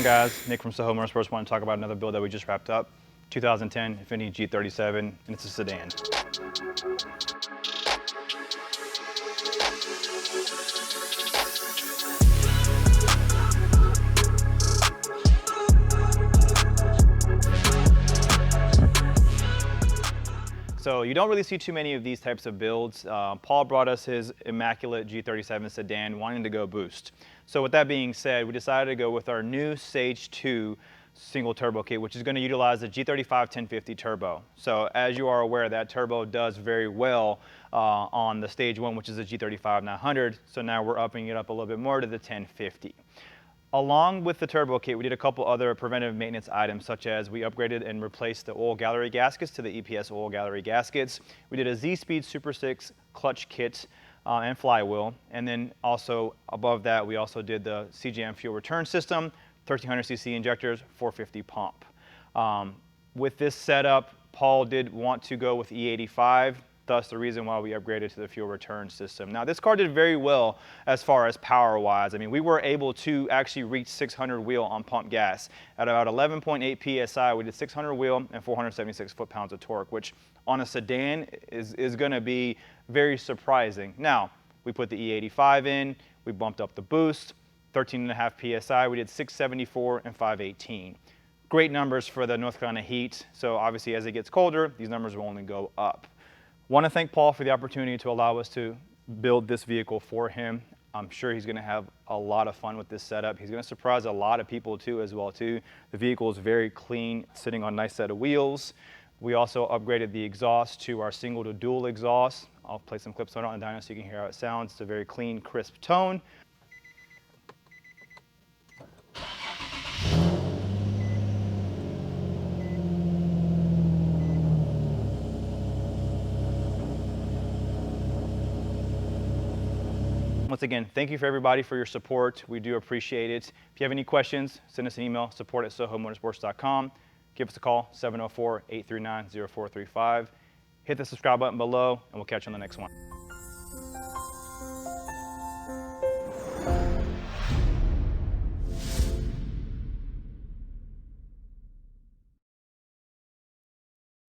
on, guys? Nick from Soho Motorsports. Want to talk about another build that we just wrapped up. 2010 Infiniti G37, and it's a sedan. So you don't really see too many of these types of builds. Paul brought us his immaculate G37 sedan, wanting to go boost. So with that being said, we decided to go with our new Sage 2 single turbo kit, which is going to utilize the G35 1050 turbo. So as you are aware, that turbo does very well on the Stage 1, which is a G35 900. So now we're upping it up a little bit more to the 1050. Along with the turbo kit, we did a couple other preventive maintenance items, such as we upgraded and replaced the oil gallery gaskets to the EPS oil gallery gaskets. We did a Z-Speed Super 6 clutch kit and flywheel. And then also above that, we also did the CGM fuel return system, 1300cc injectors, 450 pump. With this setup, Paul did want to go with E85. Thus the reason why we upgraded to the fuel return system. Now this car did very well as far as power wise. I mean, we were able to actually reach 600 wheel on pump gas. At about 11.8 PSI, we did 600 wheel and 476 foot-pounds of torque, which on a sedan is gonna be very surprising. Now, we put the E85 in, we bumped up the boost, 13.5 PSI, we did 674 and 518. Great numbers for the North Carolina heat. So obviously as it gets colder, these numbers will only go up. Want to thank Paul for the opportunity to allow us to build this vehicle for him. I'm sure he's going to have a lot of fun with this setup. He's going to surprise a lot of people too as well too. The vehicle is very clean, sitting on a nice set of wheels. We also upgraded the exhaust to our single to dual exhaust. I'll play some clips on it on the dyno so you can hear how it sounds. It's a very clean, crisp tone. Once again, thank you for everybody for your support. We do appreciate it. If you have any questions, send us an email, support@sohomotorsports.com. Give us a call, 704-839-0435. Hit the subscribe button below, and we'll catch you on the next one.